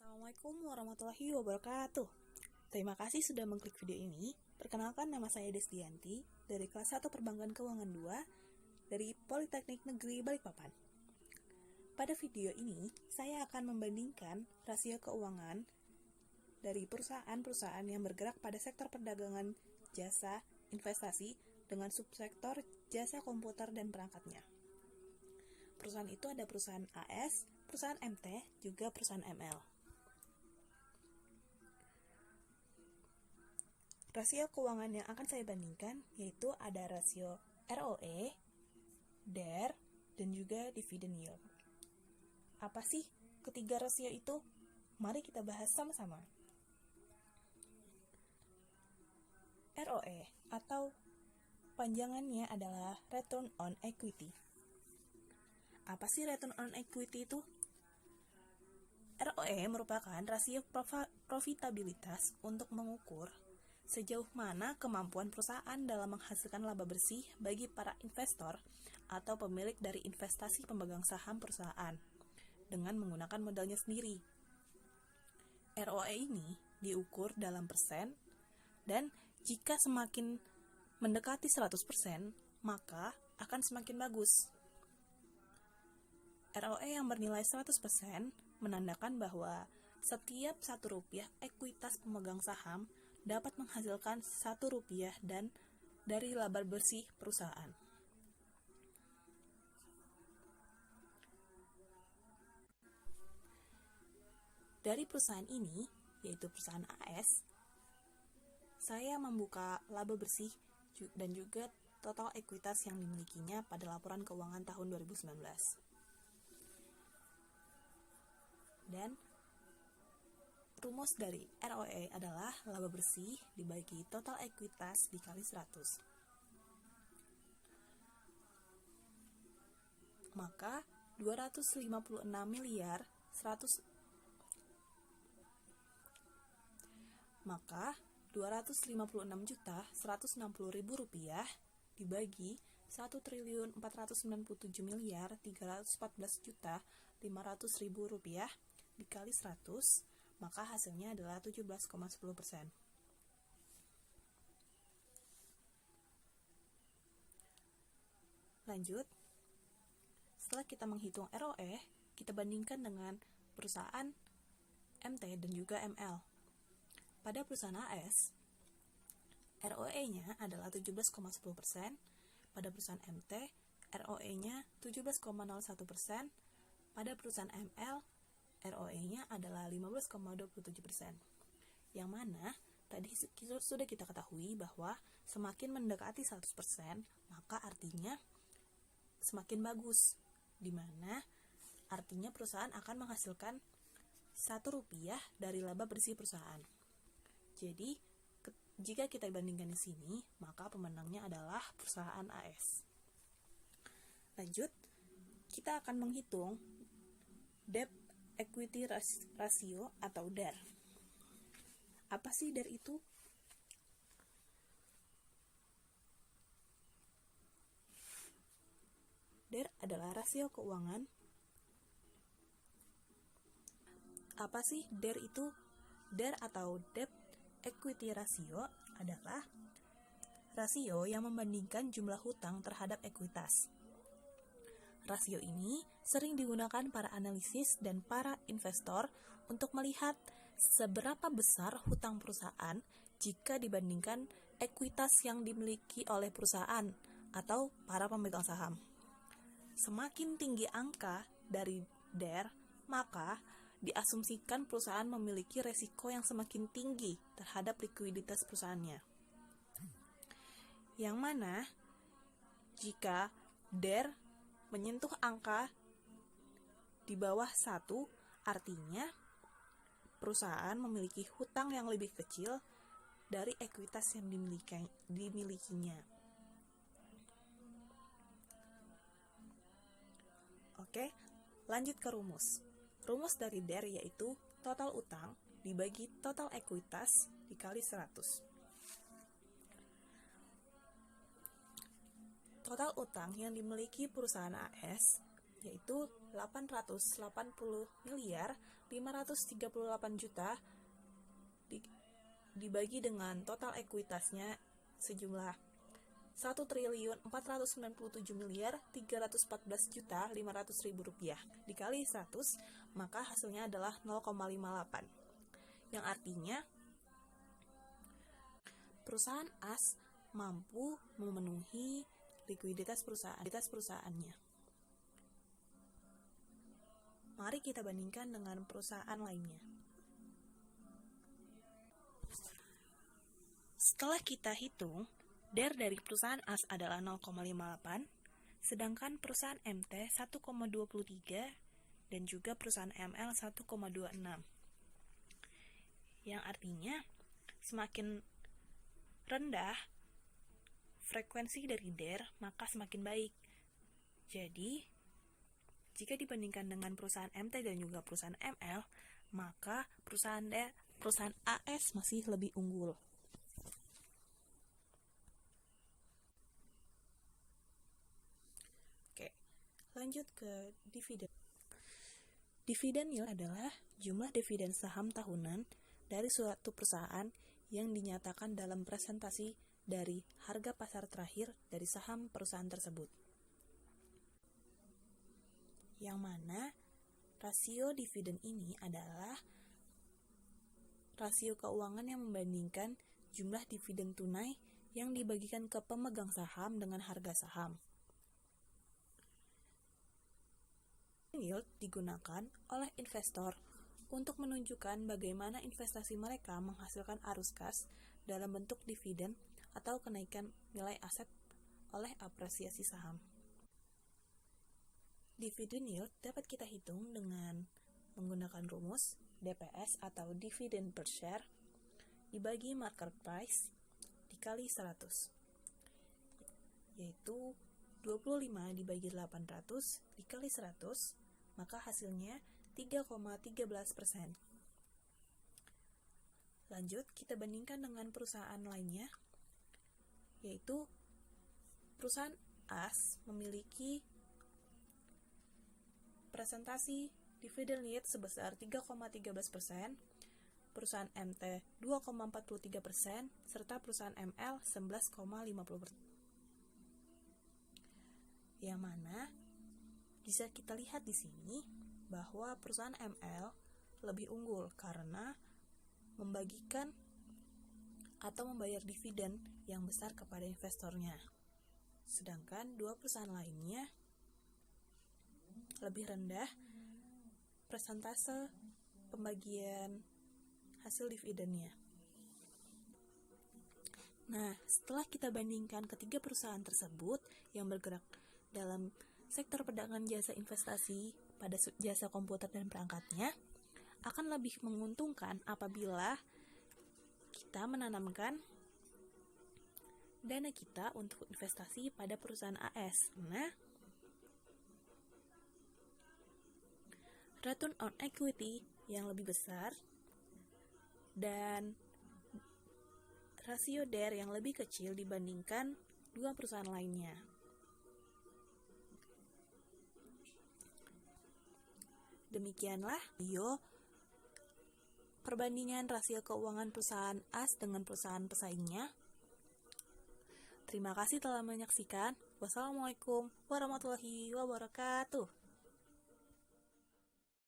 Assalamualaikum warahmatullahi wabarakatuh. Terima kasih sudah mengklik video ini. Perkenalkan, nama saya Desdianti dari kelas 1 Perbankan Keuangan 2 dari Politeknik Negeri Balikpapan. Pada video ini, saya akan membandingkan rasio keuangan dari perusahaan-perusahaan yang bergerak pada sektor perdagangan, jasa, investasi dengan subsektor jasa komputer dan perangkatnya. Perusahaan itu ada perusahaan AS, perusahaan MT, juga perusahaan ML. Rasio keuangan yang akan saya bandingkan yaitu ada rasio ROE, DER, dan juga dividend yield. Apa sih ketiga rasio itu? Mari kita bahas sama-sama. ROE atau panjangannya adalah Return on Equity. Apa sih Return on Equity itu? ROE merupakan rasio profitabilitas untuk mengukur sejauh mana kemampuan perusahaan dalam menghasilkan laba bersih bagi para investor atau pemilik dari investasi pemegang saham perusahaan dengan menggunakan modalnya sendiri. ROE ini diukur dalam persen, dan jika semakin mendekati 100%, maka akan semakin bagus. ROE yang bernilai 100% menandakan bahwa setiap Rp1 ekuitas pemegang saham dapat menghasilkan Rp1 dan dari laba bersih perusahaan. Dari perusahaan ini, yaitu perusahaan AS, saya membuka laba bersih dan juga total ekuitas yang dimilikinya pada laporan keuangan tahun 2019. Dan rumus dari ROE adalah laba bersih dibagi total ekuitas dikali 100. Maka 256 miliar 100 Maka 256.160.000 rupiah dibagi 1.497.314.500.000 rupiah dikali 100, maka hasilnya adalah 17,10%. Lanjut, setelah kita menghitung ROE, kita bandingkan dengan perusahaan MT dan juga ML. Pada perusahaan AS, ROE-nya adalah 17,10%, pada perusahaan MT, ROE-nya 17,01%, pada perusahaan ML, ROE-nya adalah 15,27%. Yang mana tadi sudah kita ketahui bahwa semakin mendekati 100%, maka artinya semakin bagus, di mana artinya perusahaan akan menghasilkan Rp1 dari laba bersih perusahaan. Jadi, jika kita bandingkan di sini, maka pemenangnya adalah perusahaan AS. Lanjut, kita akan menghitung debt equity ratio atau DER. Apa sih DER itu? DER adalah rasio keuangan. Apa sih DER itu? DER atau debt equity ratio adalah rasio yang membandingkan jumlah hutang terhadap ekuitas. Rasio ini sering digunakan para analisis dan para investor untuk melihat seberapa besar hutang perusahaan jika dibandingkan ekuitas yang dimiliki oleh perusahaan atau para pemegang saham. Semakin tinggi angka dari DER, maka diasumsikan perusahaan memiliki resiko yang semakin tinggi terhadap likuiditas perusahaannya. Yang mana jika DER menyentuh angka di bawah 1, artinya perusahaan memiliki hutang yang lebih kecil dari ekuitas yang dimilikinya. Oke, lanjut ke rumus. Rumus dari DER yaitu total utang dibagi total ekuitas dikali 100. Total utang yang dimiliki perusahaan AS yaitu 880 miliar 538 juta dibagi dengan total ekuitasnya sejumlah 1.497.314.500.000 rupiah dikali 100, maka hasilnya adalah 0,58, yang artinya perusahaan AS mampu memenuhi likuiditas perusahaannya. Mari kita bandingkan dengan perusahaan lainnya. Setelah kita hitung, DER dari perusahaan AS adalah 0,58, sedangkan perusahaan MT 1,23 dan juga perusahaan ML 1,26. Yang artinya semakin rendah frekuensi dari DER, maka semakin baik. Jadi, jika dibandingkan dengan perusahaan MT dan juga perusahaan ML, maka perusahaan AS masih lebih unggul. Oke, lanjut ke dividen. Dividen yield adalah jumlah dividen saham tahunan dari suatu perusahaan yang dinyatakan dalam presentasi dari harga pasar terakhir dari saham perusahaan tersebut. Yang mana rasio dividen ini adalah rasio keuangan yang membandingkan jumlah dividen tunai yang dibagikan ke pemegang saham dengan harga saham. Yield digunakan oleh investor untuk menunjukkan bagaimana investasi mereka menghasilkan arus kas dalam bentuk dividen atau kenaikan nilai aset oleh apresiasi saham. Dividend yield dapat kita hitung dengan menggunakan rumus DPS atau dividend per share dibagi market price dikali 100, yaitu 25 dibagi 800 dikali 100, maka hasilnya 3,13%. Lanjut, kita bandingkan dengan perusahaan lainnya, yaitu perusahaan AS memiliki presentasi dividend yield sebesar 3,13%, perusahaan MT 2,43%, serta perusahaan ML 11,50%. Yang mana bisa kita lihat di sini bahwa perusahaan ML lebih unggul karena membagikan atau membayar dividen yang besar kepada investornya. Sedangkan dua perusahaan lainnya lebih rendah persentase pembagian hasil dividennya. Nah, setelah kita bandingkan ketiga perusahaan tersebut yang bergerak dalam sektor perdagangan jasa investasi pada jasa komputer dan perangkatnya, akan lebih menguntungkan apabila kita menanamkan dana kita untuk investasi pada perusahaan AS. Nah, return on equity yang lebih besar dan rasio DER yang lebih kecil dibandingkan dua perusahaan lainnya. Demikianlah video perbandingan rasio keuangan perusahaan AS dengan perusahaan pesaingnya. Terima kasih telah menyaksikan. Wassalamualaikum warahmatullahi wabarakatuh.